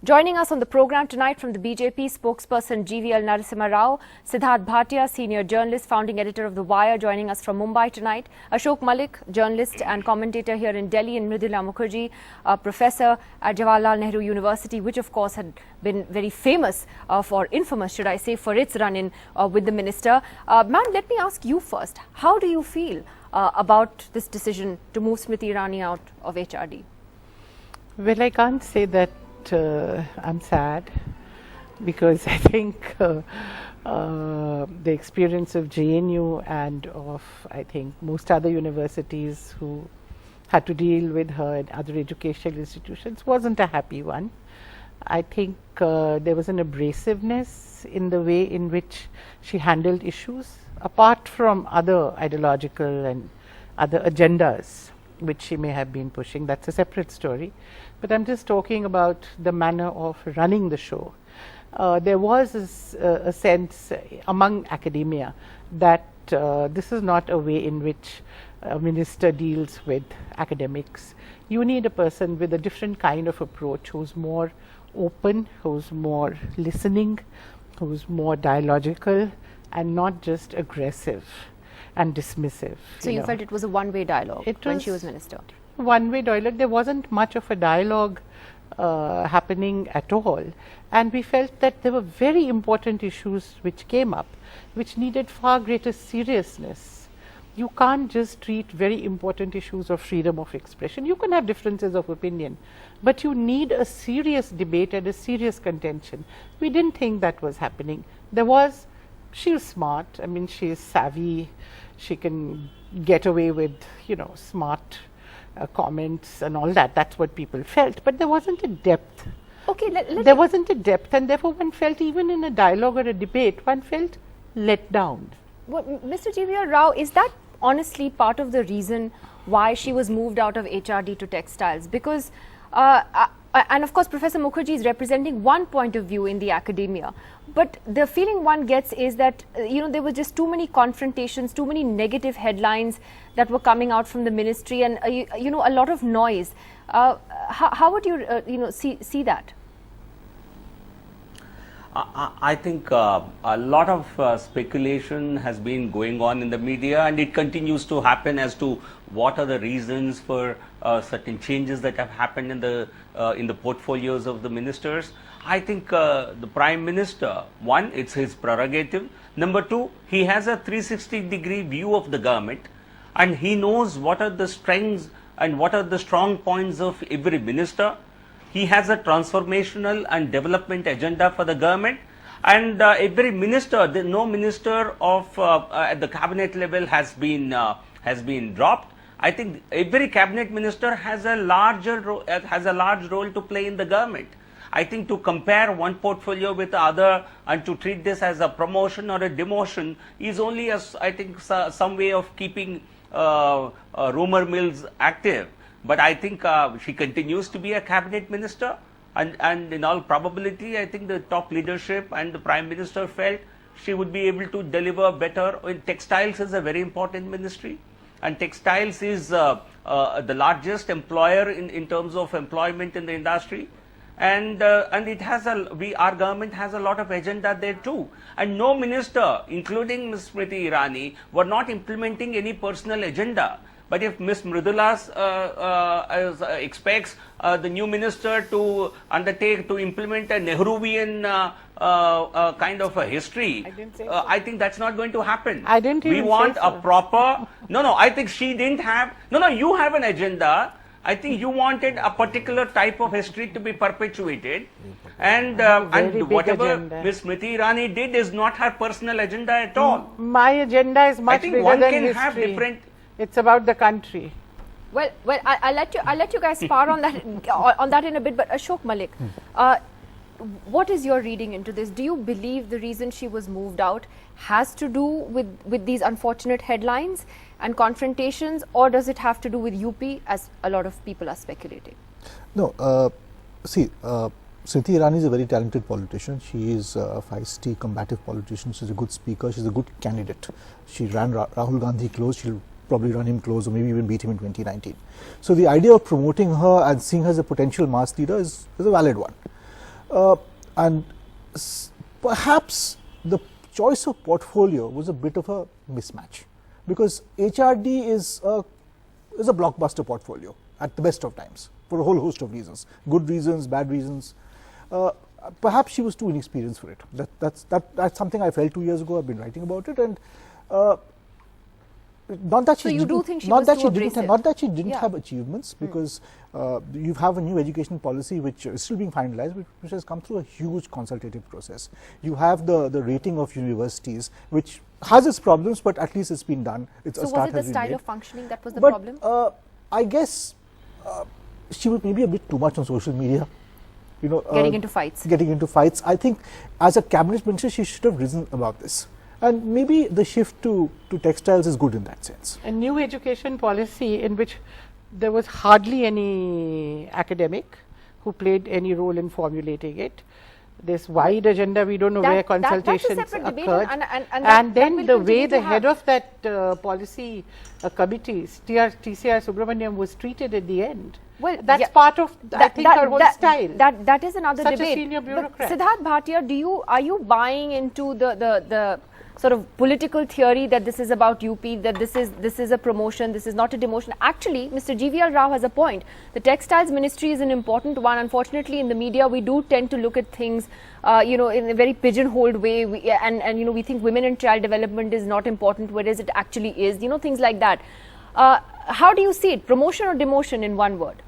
Joining us on the program tonight from the BJP spokesperson GVL Narasimha Rao, Siddharth Bhatia, senior journalist, founding editor of The Wire, joining us from Mumbai tonight, Ashok Malik, journalist and commentator here in Delhi, and Mridula Mukherjee, a professor at Jawaharlal Nehru University, which of course had been very famous infamous, should I say, for its run-in with the minister. Ma'am, let me ask you first, how do you feel about this decision to move Smriti Irani out of HRD? Well, I can't say that I'm sad, because I think the experience of JNU and of, I think, most other universities who had to deal with her and other educational institutions wasn't a happy one. I think there was an abrasiveness in the way in which she handled issues, apart from other ideological and other agendas which she may have been pushing. That's a separate story. But I'm just talking about the manner of running the show. There was a sense among academia that this is not a way in which a minister deals with academics. You need a person with a different kind of approach, who's more open, who's more listening, who's more dialogical, and not just aggressive and dismissive. So you felt it was a one-way dialogue when she was minister? One-way dialogue. There wasn't much of a dialogue happening at all, and we felt that there were very important issues which came up, which needed far greater seriousness. You can't just treat very important issues of freedom of expression. You can have differences of opinion, but you need a serious debate and a serious contention. We didn't think that was happening. She was smart. I mean, she is savvy. She can get away with, smart comments and all that. That's what people felt. But there wasn't a depth. Okay, there wasn't a depth, and therefore one felt, even in a dialogue or a debate, one felt let down. Well, Mr. GVL Rao, is that honestly part of the reason why she was moved out of HRD to textiles? Because and of course, Professor Mukherjee is representing one point of view in the academia. But the feeling one gets is that, there were just too many confrontations, too many negative headlines that were coming out from the ministry, and, a lot of noise. How would you, see that? I think a lot of speculation has been going on in the media, and it continues to happen as to what are the reasons for certain changes that have happened in the portfolios of the ministers. I think the Prime Minister, one, it's his prerogative. Number two, he has a 360-degree view of the government, and he knows what are the strengths and what are the strong points of every minister. He has a transformational and development agenda for the government, and every minister, no minister of at the cabinet level has been dropped. I think every cabinet minister has a large role to play in the government. I think to compare one portfolio with the other and to treat this as a promotion or a demotion is only, I think, some way of keeping rumor mills active. But I think she continues to be a cabinet minister, and in all probability, I think the top leadership and the Prime Minister felt she would be able to deliver better. Textiles is a very important ministry, and textiles is the largest employer in terms of employment in the industry, and it has our government has a lot of agenda there too, and no minister, including Ms. Smriti Irani, were not implementing any personal agenda. But if Ms. Mridula expects the new minister to implement a Nehruvian kind of a history, I think that's not going to happen. I didn't even We want say so. a proper. No, I think she didn't have. No, you have an agenda. I think you wanted a particular type of history to be perpetuated, and whatever Ms. Smriti Irani did is not her personal agenda at all. My agenda is much bigger than history. I think one can have different. It's about the country. Well, I'll let you guys spar on that in a bit. But Ashok Malik, what is your reading into this? Do you believe the reason she was moved out has to do with these unfortunate headlines and confrontations, or does it have to do with UP, as a lot of people are speculating? No, Smriti Irani is a very talented politician. She is a feisty, combative politician. She's a good speaker. She's a good candidate. She ran Rahul Gandhi close. She'll probably run him close or maybe even beat him in 2019. So the idea of promoting her and seeing her as a potential mass leader is a valid one. and perhaps the choice of portfolio was a bit of a mismatch, because HRD is a blockbuster portfolio at the best of times for a whole host of reasons, good reasons, bad reasons. Perhaps she was too inexperienced for it. That's something I felt 2 years ago. I've been writing about it, and not that she So you do think she not was that too she didn't abrasive? not that she didn't Yeah. have achievements, because you have a new education policy which is still being finalized, which has come through a huge consultative process. You have the rating of universities, which has its problems, but at least it's been done. It's So a start was it the has been style made. of functioning that was the But problem? I guess she was maybe a bit too much on social media. You know, Getting into fights. Getting into fights. I think as a cabinet minister, she should have risen about this. And maybe the shift to textiles is good in that sense. A new education policy in which there was hardly any academic who played any role in formulating it. This wide agenda, we don't know where That's a consultations separate debate, occurred. and that then will the continue way to the head have. of that policy committee, TCR Subramaniam, was treated at the end. Well, That's yeah, part of, I think, her whole style. That is another Such a debate. senior bureaucrat. But Siddharth Bhatia, are you buying into the sort of political theory that this is about UP, that this is a promotion, this is not a demotion? Actually, Mr. GVL Rao has a point. The textiles ministry is an important one. Unfortunately, in the media, we do tend to look at things, in a very pigeonholed way, and we think women and child development is not important, whereas it actually is. Things like that. How do you see it? Promotion or demotion in one word?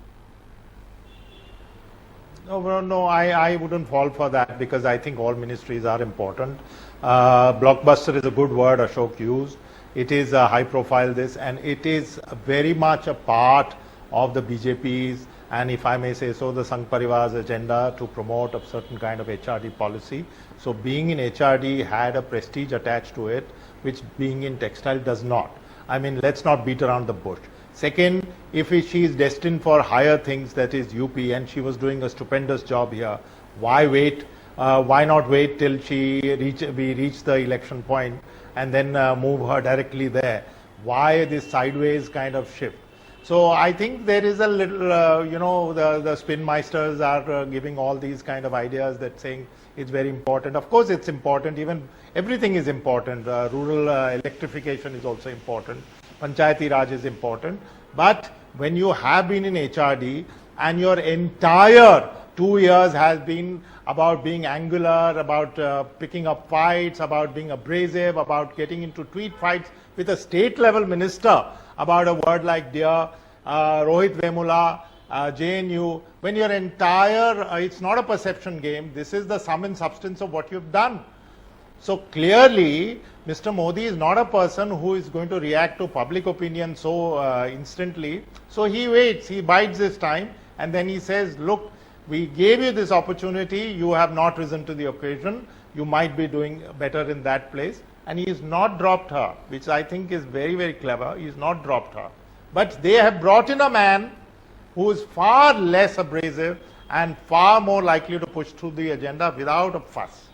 No, I wouldn't fall for that, because I think all ministries are important. Blockbuster is a good word Ashok used. It is a high profile this, and it is very much a part of the BJP's, and if I may say so, the Sangh Parivar's agenda to promote a certain kind of HRD policy. So being in HRD had a prestige attached to it, which being in textile does not. I mean, let's not beat around the bush. Second, if she is destined for higher things, that is UP, and she was doing a stupendous job here, why wait? Why not wait till we reach the election point and then move her directly there? Why this sideways kind of shift? So I think there is a little, the spin meisters are giving all these kind of ideas that saying it's very important. Of course, it's important. Even everything is important. Rural electrification is also important. Panchayati Raj is important. But when you have been in HRD and your entire 2 years has been about being angular, about picking up fights, about being abrasive, about getting into tweet fights with a state level minister about a word like dear, Rohit Vemula, JNU, when your entire, it's not a perception game, this is the sum and substance of what you've done. So clearly, Mr. Modi is not a person who is going to react to public opinion so instantly. So he waits, he bides his time, and then he says, look, we gave you this opportunity, you have not risen to the occasion, you might be doing better in that place. And he has not dropped her, which I think is very, very clever. He has not dropped her. But they have brought in a man who is far less abrasive and far more likely to push through the agenda without a fuss.